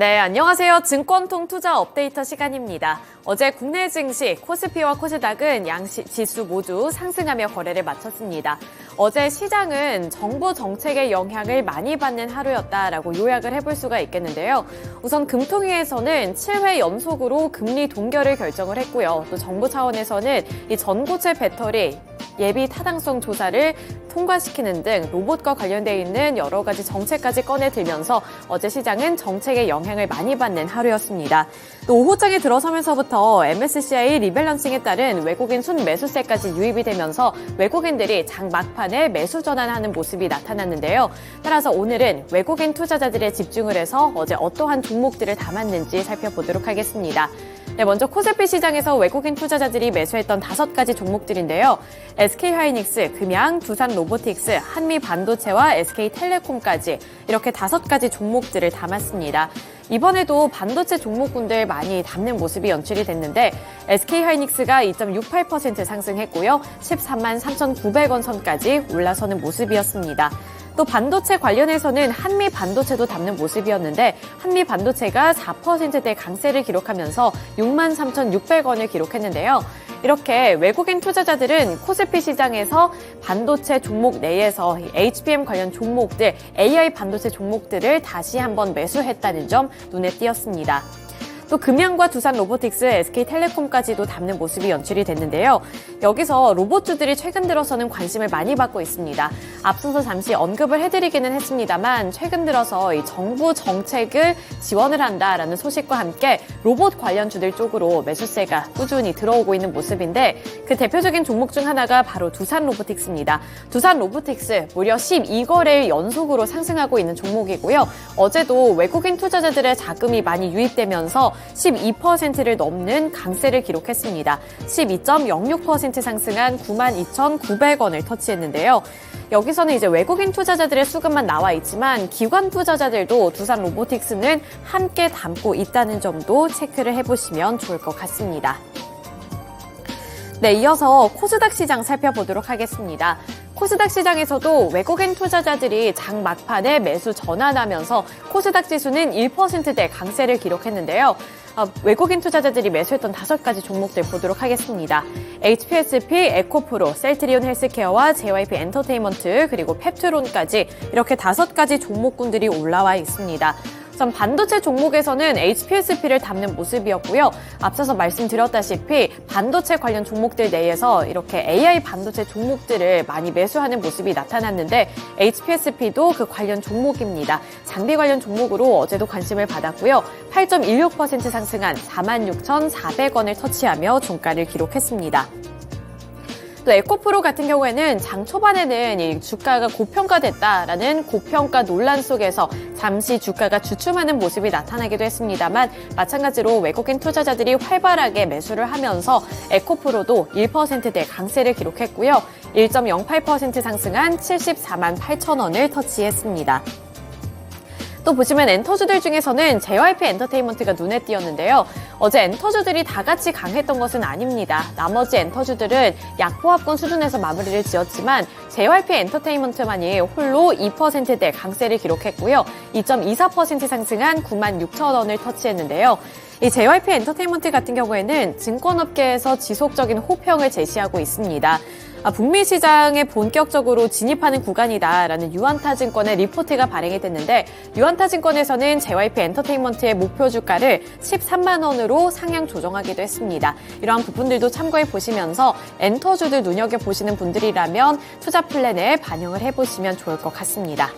네, 안녕하세요. 증권통 투자 업데이터 시간입니다. 어제 국내 증시 코스피와 코스닥은 양 지수 모두 상승하며 거래를 마쳤습니다. 어제 시장은 정부 정책의 영향을 많이 받는 하루였다라고 요약을 해볼 수가 있겠는데요. 우선 금통위에서는 7회 연속으로 금리 동결을 결정을 했고요. 또 정부 차원에서는 이 전고체 배터리 예비 타당성 조사를 통과시키는 등 로봇과 관련되어 있는 여러 가지 정책까지 꺼내들면서 어제 시장은 정책의 영향을 많이 받는 하루였습니다. 또 오후장에 들어서면서부터 MSCI 리밸런싱에 따른 외국인 순매수세까지 유입이 되면서 외국인들이 장 막판에 매수 전환하는 모습이 나타났는데요. 따라서 오늘은 외국인 투자자들에 집중을 해서 어제 어떠한 종목들을 담았는지 살펴보도록 하겠습니다. 네, 먼저 코스피 시장에서 외국인 투자자들이 매수했던 5가지 종목들인데요. SK하이닉스, 금양, 두산로보틱스, 한미반도체와 SK텔레콤까지 이렇게 5가지 종목들을 담았습니다. 이번에도 반도체 종목군들 많이 담는 모습이 연출이 됐는데 SK하이닉스가 2.68% 상승했고요. 13만 3,900원 선까지 올라서는 모습이었습니다. 또 반도체 관련해서는 한미반도체도 담는 모습이었는데 한미반도체가 4%대 강세를 기록하면서 63,600원을 기록했는데요. 이렇게 외국인 투자자들은 코스피 시장에서 반도체 종목 내에서 HBM 관련 종목들, AI 반도체 종목들을 다시 한번 매수했다는 점 눈에 띄었습니다. 또 금양과 두산로보틱스, SK텔레콤까지도 담는 모습이 연출이 됐는데요. 여기서 로봇주들이 최근 들어서는 관심을 많이 받고 있습니다. 앞서서 잠시 언급을 해드리기는 했습니다만 최근 들어서 이 정부 정책을 지원을 한다라는 소식과 함께 로봇 관련주들 쪽으로 매수세가 꾸준히 들어오고 있는 모습인데 그 대표적인 종목 중 하나가 바로 두산로보틱스입니다. 두산로보틱스 무려 12거래일 연속으로 상승하고 있는 종목이고요. 어제도 외국인 투자자들의 자금이 많이 유입되면서 12%를 넘는 강세를 기록했습니다. 12.06% 상승한 92,900원을 터치했는데요. 여기서는 이제 외국인 투자자들의 수급만 나와 있지만 기관 투자자들도 두산로보틱스는 함께 담고 있다는 점도 체크를 해보시면 좋을 것 같습니다. 네, 이어서 코스닥 시장 살펴보도록 하겠습니다. 코스닥 시장에서도 외국인 투자자들이 장 막판에 매수 전환하면서 코스닥 지수는 1%대 강세를 기록했는데요. 외국인 투자자들이 매수했던 5가지 종목들 보도록 하겠습니다. HPSP, 에코프로, 셀트리온 헬스케어와 JYP 엔터테인먼트 그리고 펩트론까지 이렇게 5가지 종목군들이 올라와 있습니다. 우선 반도체 종목에서는 HPSP를 담는 모습이었고요. 앞서서 말씀드렸다시피 반도체 관련 종목들 내에서 이렇게 AI 반도체 종목들을 많이 매수하는 모습이 나타났는데 HPSP도 그 관련 종목입니다. 장비 관련 종목으로 어제도 관심을 받았고요. 8.16% 상승한 46,400원을 터치하며 종가를 기록했습니다. 또 에코프로 같은 경우에는 장 초반에는 이 주가가 고평가됐다라는 고평가 논란 속에서 잠시 주가가 주춤하는 모습이 나타나기도 했습니다만 마찬가지로 외국인 투자자들이 활발하게 매수를 하면서 에코프로도 1%대 강세를 기록했고요. 1.08% 상승한 74만 8천원을 터치했습니다. 또 보시면 엔터주들 중에서는 JYP 엔터테인먼트가 눈에 띄었는데요. 어제 엔터주들이 다 같이 강했던 것은 아닙니다. 나머지 엔터주들은 약보합권 수준에서 마무리를 지었지만 JYP 엔터테인먼트만이 홀로 2%대 강세를 기록했고요. 2.24% 상승한 96,000원을 터치했는데요. 이 JYP 엔터테인먼트 같은 경우에는 증권업계에서 지속적인 호평을 제시하고 있습니다. 북미 시장에 본격적으로 진입하는 구간이다라는 유안타증권의 리포트가 발행이 됐는데 유안타증권에서는 JYP 엔터테인먼트의 목표 주가를 13만 원으로 상향 조정하기도 했습니다. 이러한 부분들도 참고해 보시면서 엔터주들 눈여겨보시는 분들이라면 투자 플랜에 반영을 해보시면 좋을 것 같습니다.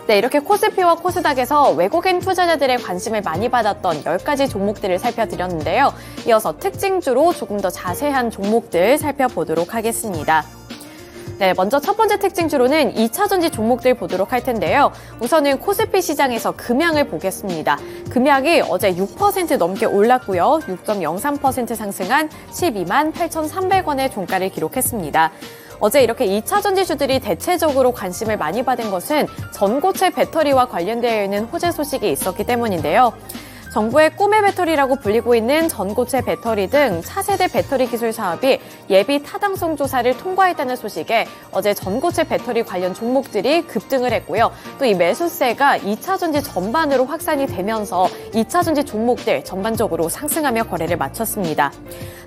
네, 이렇게 코스피와 코스닥에서 외국인 투자자들의 관심을 많이 받았던 10가지 종목들을 살펴드렸는데요. 이어서 특징주로 조금 더 자세한 종목들 살펴보도록 하겠습니다. 네, 먼저 첫 번째 특징주로는 2차전지 종목들 보도록 할 텐데요. 우선은 코스피 시장에서 금양을 보겠습니다. 금양이 어제 6% 넘게 올랐고요. 6.03% 상승한 12만 8,300원의 종가를 기록했습니다. 어제 이렇게 2차 전지주들이 대체적으로 관심을 많이 받은 것은 전고체 배터리와 관련되어 있는 호재 소식이 있었기 때문인데요. 정부의 꿈의 배터리라고 불리고 있는 전고체 배터리 등 차세대 배터리 기술 사업이 예비 타당성 조사를 통과했다는 소식에 어제 전고체 배터리 관련 종목들이 급등을 했고요. 또 이 매수세가 2차 전지 전반으로 확산이 되면서 2차 전지 종목들 전반적으로 상승하며 거래를 마쳤습니다.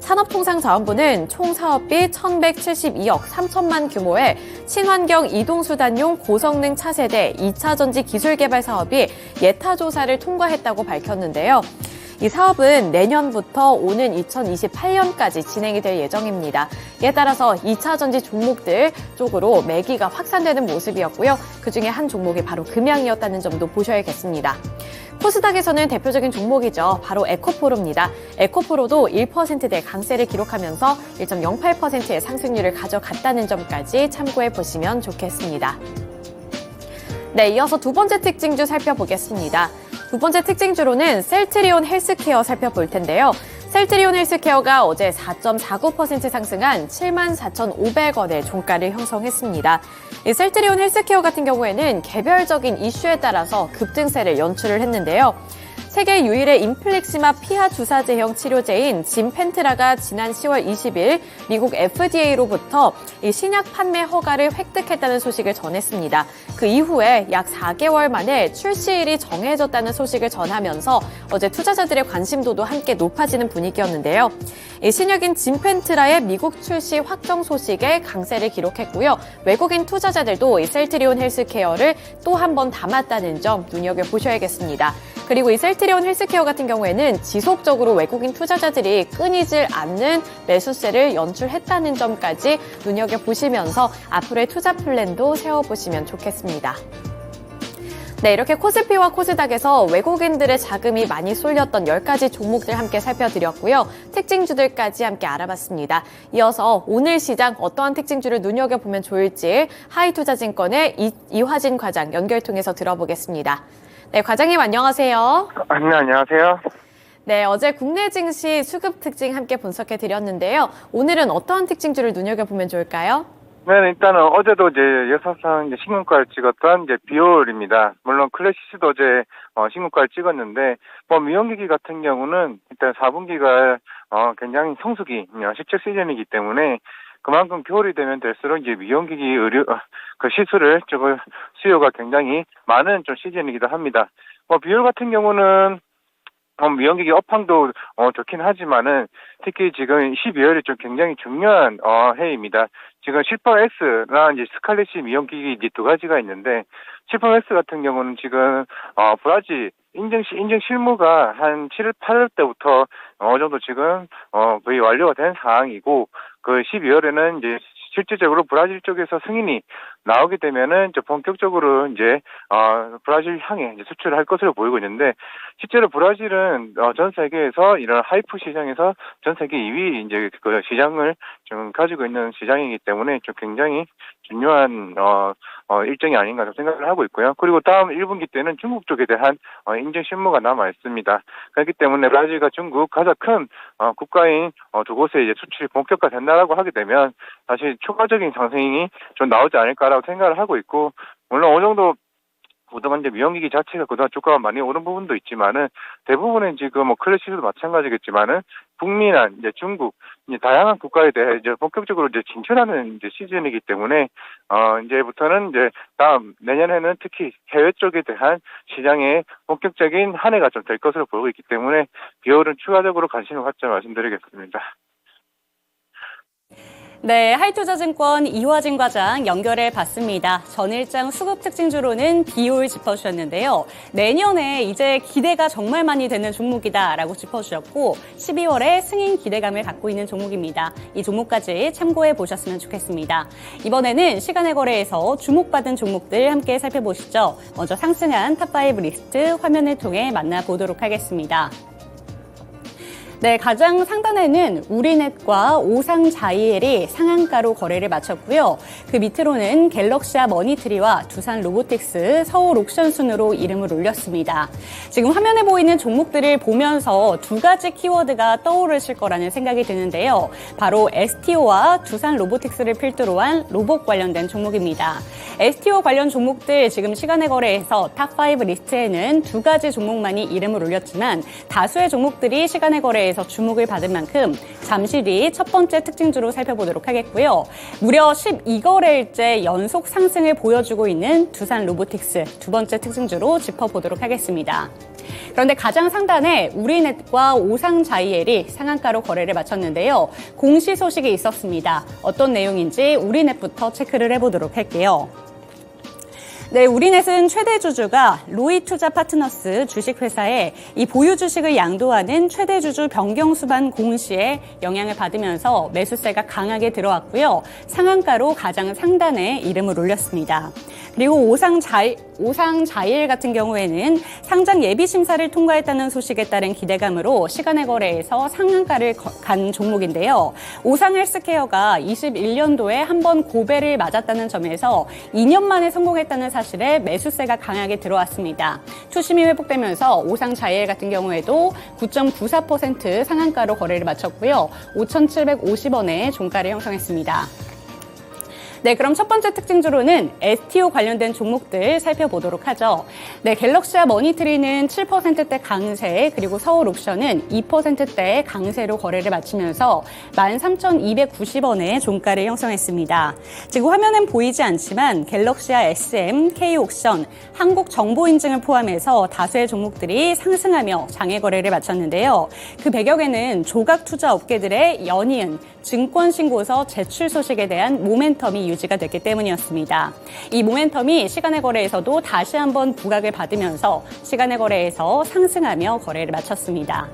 산업통상자원부는 총 사업비 1,172억 3천만 규모의 친환경 이동수단용 고성능 차세대 2차 전지 기술 개발 사업이 예타 조사를 통과했다고 밝혔는데요. 이 사업은 내년부터 오는 2028년까지 진행이 될 예정입니다. 이에 따라서 2차 전지 종목들 쪽으로 매기가 확산되는 모습이었고요. 그중에 한 종목이 바로 금양이었다는 점도 보셔야겠습니다. 코스닥에서는 대표적인 종목이죠. 바로 에코프로입니다. 에코프로도 1%대 강세를 기록하면서 1.08%의 상승률을 가져갔다는 점까지 참고해 보시면 좋겠습니다. 네, 이어서 두 번째 특징주 살펴보겠습니다. 두 번째 특징주로는 셀트리온 헬스케어 살펴볼 텐데요. 셀트리온 헬스케어가 어제 4.49% 상승한 74,500원의 종가를 형성했습니다. 이 셀트리온 헬스케어 같은 경우에는 개별적인 이슈에 따라서 급등세를 연출을 했는데요. 세계 유일의 인플렉시마 피하 주사제형 치료제인 짐펜트라가 지난 10월 20일 미국 FDA로부터 이 신약 판매 허가를 획득했다는 소식을 전했습니다. 그 이후에 약 4개월 만에 출시일이 정해졌다는 소식을 전하면서 어제 투자자들의 관심도도 함께 높아지는 분위기였는데요. 이 신약인 짐펜트라의 미국 출시 확정 소식에 강세를 기록했고요. 외국인 투자자들도 이 셀트리온 헬스케어를 또 한 번 담았다는 점 눈여겨보셔야겠습니다. 그리고 이 셀트리온 헬스케어 같은 경우에는 지속적으로 외국인 투자자들이 끊이질 않는 매수세를 연출했다는 점까지 눈여겨보시면서 앞으로의 투자 플랜도 세워보시면 좋겠습니다. 네, 이렇게 코스피와 코스닥에서 외국인들의 자금이 많이 쏠렸던 10가지 종목들 함께 살펴드렸고요. 특징주들까지 함께 알아봤습니다. 이어서 오늘 시장 어떠한 특징주를 눈여겨보면 좋을지 하이투자증권의 이화진 과장 연결 통해서 들어보겠습니다. 네, 과장님 안녕하세요. 네, 안녕하세요. 네, 어제 국내 증시 수급 특징 함께 분석해 드렸는데요. 오늘은 어떠한 특징주를 눈여겨보면 좋을까요? 네, 일단은 어제도 이제 여사상 이제 신고가를 찍었던 이제 비올입니다. 물론 클래시스도 어제 신고가를 찍었는데, 미용기기 같은 경우는 일단 4분기가 굉장히 성수기, 실적 시즌이기 때문에 그만큼 겨울이 되면 될수록 이제 미용기기 의류 그 시술을 조금 수요가 굉장히 많은 좀 시즌이기도 합니다. 비올 같은 경우는 미용기기 업황도 좋긴 하지만은 특히 지금 12월이 좀 굉장히 중요한 해입니다. 지금 실퍼X랑 이제 스칼렛시 미용기기 이제 두 가지가 있는데, 실퍼X 같은 경우는 지금 브라질 인증 실무가 한 7월 8월 때부터 어느 정도 지금 거의 완료가 된 상황이고, 그 12월에는 이제 실질적으로 브라질 쪽에서 승인이 나오게 되면은 이제 본격적으로 이제 브라질 향해 이제 수출을 할 것으로 보이고 있는데, 실제로 브라질은 전 세계에서 이런 하이프 시장에서 전 세계 2위 이제 그 시장을 좀 가지고 있는 시장이기 때문에 좀 굉장히 중요한 일정이 아닌가 생각을 하고 있고요. 그리고 다음 1분기 때는 중국 쪽에 대한 인증 실무가 남아 있습니다. 그렇기 때문에 브라질과 중국 가장 큰 국가인 두 곳에 이제 수출이 본격화된다라고 하게 되면 사실 추가적인 상승이 좀 나오지 않을까라고 생각을 하고 있고, 물론 어느 정도 그동안 이제 미용기기 자체가 그동안 주가가 많이 오른 부분도 있지만은, 대부분은 지금 클래시스도 마찬가지겠지만은 북미나 이제 중국 이제 다양한 국가에 대해 이제 본격적으로 이제 진출하는 이제 시즌이기 때문에 이제부터는 이제 다음 내년에는 특히 해외 쪽에 대한 시장의 본격적인 한 해가 좀 될 것으로 보고 있기 때문에 비올은 추가적으로 관심을 갖자 말씀드리겠습니다. 네, 하이투자증권 이화진 과장 연결해 봤습니다. 전일장 수급 특징주로는 비올 짚어주셨는데요. 내년에 이제 기대가 정말 많이 되는 종목이다라고 짚어주셨고, 12월에 승인 기대감을 갖고 있는 종목입니다. 이 종목까지 참고해 보셨으면 좋겠습니다. 이번에는 시간의 거래에서 주목받은 종목들 함께 살펴보시죠. 먼저 상승한 탑5 리스트 화면을 통해 만나보도록 하겠습니다. 네, 가장 상단에는 우리넷과 오상자이엘이 상한가로 거래를 마쳤고요. 그 밑으로는 갤럭시아 머니트리와 두산 로보틱스, 서울 옥션 순으로 이름을 올렸습니다. 지금 화면에 보이는 종목들을 보면서 두 가지 키워드가 떠오르실 거라는 생각이 드는데요. 바로 STO와 두산 로보틱스를 필두로 한 로봇 관련된 종목입니다. STO 관련 종목들 지금 시간의 거래에서 탑5 리스트에는 두 가지 종목만이 이름을 올렸지만 다수의 종목들이 시간의 거래에서 주목을 받은 만큼 잠시 뒤 첫 번째 특징주로 살펴보도록 하겠고요. 무려 12거래일째 연속 상승을 보여주고 있는 두산 로보틱스 두 번째 특징주로 짚어보도록 하겠습니다. 그런데 가장 상단에 우리넷과 오상자이엘이 상한가로 거래를 마쳤는데요. 공시 소식이 있었습니다. 어떤 내용인지 우리넷부터 체크를 해보도록 할게요. 네, 우리넷은 최대 주주가 로이투자 파트너스 주식회사에 이 보유 주식을 양도하는 최대 주주 변경 수반 공시에 영향을 받으면서 매수세가 강하게 들어왔고요. 상한가로 가장 상단에 이름을 올렸습니다. 그리고 오상자이엘 같은 경우에는 상장 예비 심사를 통과했다는 소식에 따른 기대감으로 시간의 거래에서 상한가를 간 종목인데요. 오상헬스케어가 21년도에 한 번 고배를 맞았다는 점에서 2년 만에 성공했다는 사실에 매수세가 강하게 들어왔습니다. 투심이 회복되면서 오상자이엘 같은 경우에도 9.94% 상한가로 거래를 마쳤고요. 5,750원의 종가를 형성했습니다. 네, 그럼 첫 번째 특징주로는 STO 관련된 종목들 살펴보도록 하죠. 네, 갤럭시아 머니트리는 7%대 강세, 그리고 서울 옥션은 2%대 강세로 거래를 마치면서 13,290원의 종가를 형성했습니다. 지금 화면엔 보이지 않지만 갤럭시아 SM, K옥션, 한국정보인증을 포함해서 다수의 종목들이 상승하며 장외 거래를 마쳤는데요. 그 배경에는 조각 투자 업계들의 연이은 증권 신고서 제출 소식에 대한 모멘텀이 유지가 됐기 때문이었습니다. 이 모멘텀이 시간의 거래에서도 다시 한번 부각을 받으면서 시간의 거래에서 상승하며 거래를 마쳤습니다.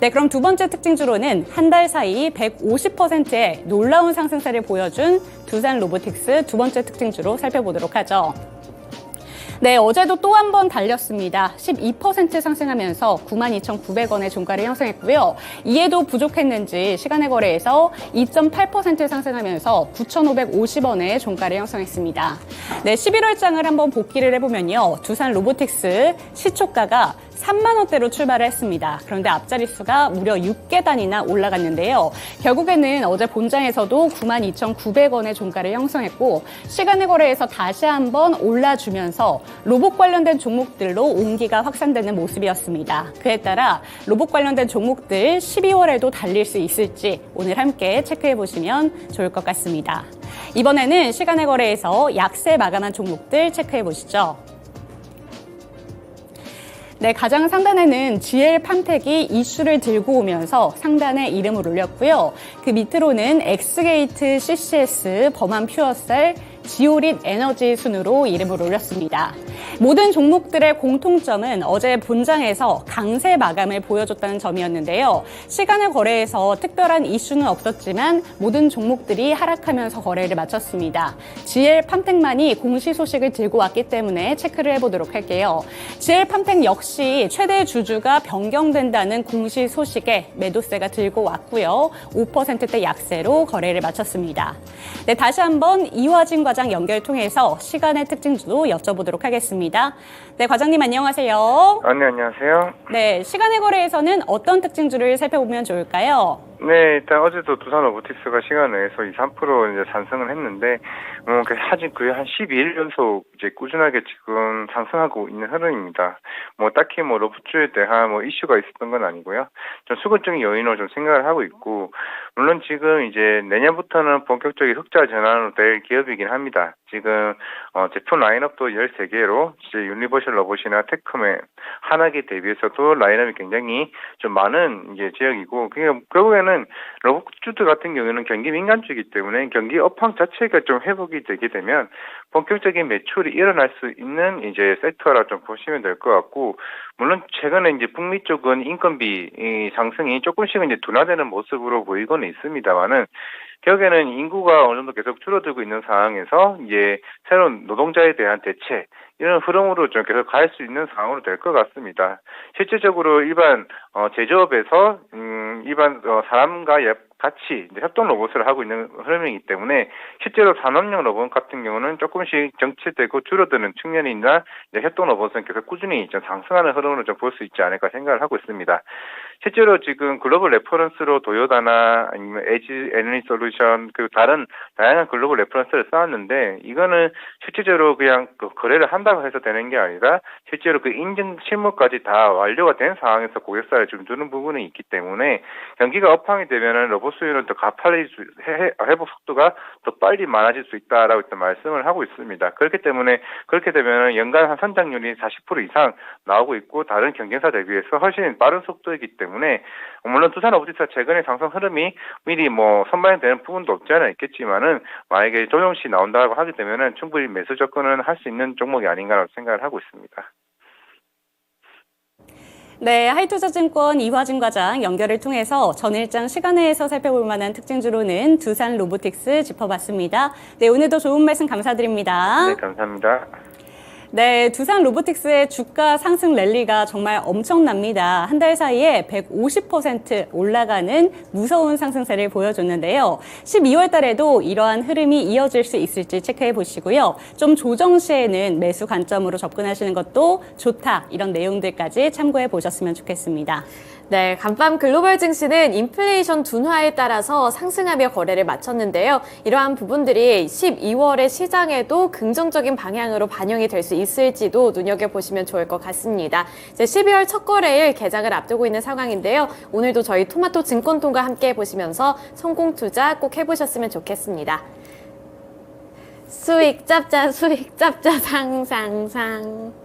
네, 그럼 두 번째 특징주로는 한 달 사이 150%의 놀라운 상승세를 보여준 두산 로보틱스 두 번째 특징주로 살펴보도록 하죠. 네, 어제도 또 한 번 달렸습니다. 12% 상승하면서 92,900원의 종가를 형성했고요. 이에도 부족했는지 시간의 거래에서 2.8% 상승하면서 9,550원의 종가를 형성했습니다. 네, 11월장을 한번 복기를 해보면요. 두산 로보틱스 시초가가 3만 원대로 출발을 했습니다. 그런데 앞자릿수가 무려 6계단이나 올라갔는데요. 결국에는 어제 본장에서도 92,900원의 종가를 형성했고 시간의 거래에서 다시 한번 올라주면서 로봇 관련된 종목들로 온기가 확산되는 모습이었습니다. 그에 따라 로봇 관련된 종목들 12월에도 달릴 수 있을지 오늘 함께 체크해 보시면 좋을 것 같습니다. 이번에는 시간의 거래에서 약세 마감한 종목들 체크해 보시죠. 네, 가장 상단에는 GL팜텍이 이슈를 들고 오면서 상단에 이름을 올렸고요. 그 밑으로는 엑스게이트, CCS, 범한 퓨어셀, 지오릿 에너지 순으로 이름을 올렸습니다. 모든 종목들의 공통점은 어제 본장에서 강세 마감을 보여줬다는 점이었는데요. 시간의 거래에서 특별한 이슈는 없었지만 모든 종목들이 하락하면서 거래를 마쳤습니다. GL팜텍만이 공시 소식을 들고 왔기 때문에 체크를 해보도록 할게요. GL팜텍 역시 최대 주주가 변경된다는 공시 소식에 매도세가 들고 왔고요. 5%대 약세로 거래를 마쳤습니다. 네, 다시 한번 이화진 과장 연결 통해서 시간의 특징주도 여쭤보도록 하겠습니다. 네, 과장님 안녕하세요. 네, 안녕하세요. 네, 시간의 거래에서는 어떤 특징주를 살펴보면 좋을까요? 네, 일단 어제도 두산 로보틱스가 시간 내에서 2, 3% 이제 상승을 했는데, 사실 그게 한 12일 연속 이제 꾸준하게 지금 상승하고 있는 흐름입니다. 딱히 로봇주에 대한 이슈가 있었던 건 아니고요. 좀 수급적인 요인으로 좀 생각을 하고 있고, 물론 지금 이제 내년부터는 본격적인 흑자 전환으로 될 기업이긴 합니다. 지금, 제품 라인업도 13개로, 이제 유니버셜 로봇이나 테크맨, 하나기 대비해서도 라인업이 굉장히 좀 많은 이제 지역이고, 결국에는 로봇주들 같은 경우에는 경기 민감주이기 때문에 경기 업황 자체가 좀 회복이 되게 되면 본격적인 매출이 일어날 수 있는 이제 섹터라 좀 보시면 될 것 같고, 물론 최근에 이제 북미 쪽은 인건비 상승이 조금씩은 이제 둔화되는 모습으로 보이고는 있습니다만은 결국에는 인구가 어느 정도 계속 줄어들고 있는 상황에서 이제 새로운 노동자에 대한 대책, 이런 흐름으로 좀 계속 갈 수 있는 상황으로 될 것 같습니다. 실질적으로 일반 제조업에서 일반 사람과 같이 이제 협동 로봇을 하고 있는 흐름이기 때문에 실제로 산업용 로봇 같은 경우는 조금씩 정체되고 줄어드는 측면이나 이제 협동 로봇은 계속 꾸준히 좀 상승하는 흐름으로 좀 볼 수 있지 않을까 생각을 하고 있습니다. 실제로 지금 글로벌 레퍼런스로 도요다나 아니면 에지 에너지 솔루션 그리고 다른 다양한 글로벌 레퍼런스를 쌓았는데 이거는 실질적으로 그냥 거래를 한다고 해서 되는 게 아니라 실제로 그 인증 실무까지 다 완료가 된 상황에서 고객사를 좀 두는 부분이 있기 때문에 경기가 업황이 되면은 로봇 수요는 더 가파를 회복 속도가 더 빨리 많아질 수 있다라고 일단 말씀을 하고 있습니다. 그렇기 때문에 그렇게 되면은 연간 한 성장률이 40% 이상 나오고 있고 다른 경쟁사 대비해서 훨씬 빠른 속도이기 때문에 물론 두산 로보틱스가 최근에 상승 흐름이 미리 선반영되는 부분도 없지 않아 있겠지만은 만약에 조정시 나온다고 하게 되면은 충분히 매수 접근은 할 수 있는 종목이 아닌가라고 생각을 하고 있습니다. 네, 하이투자증권 이화진 과장 연결을 통해서 전일장 시간외에서 살펴볼 만한 특징주로는 두산 로보틱스 짚어봤습니다. 네, 오늘도 좋은 말씀 감사드립니다. 네, 감사합니다. 네, 두산 로보틱스의 주가 상승 랠리가 정말 엄청납니다. 한 달 사이에 150% 올라가는 무서운 상승세를 보여줬는데요. 12월 달에도 이러한 흐름이 이어질 수 있을지 체크해 보시고요. 좀 조정 시에는 매수 관점으로 접근하시는 것도 좋다. 이런 내용들까지 참고해 보셨으면 좋겠습니다. 네, 간밤 글로벌 증시는 인플레이션 둔화에 따라서 상승하며 거래를 마쳤는데요. 이러한 부분들이 12월의 시장에도 긍정적인 방향으로 반영이 될 수 있을지도 눈여겨보시면 좋을 것 같습니다. 이제 12월 첫 거래일 개장을 앞두고 있는 상황인데요. 오늘도 저희 토마토 증권통과 함께 보시면서 성공 투자 꼭 해보셨으면 좋겠습니다. 수익 잡자, 상상상.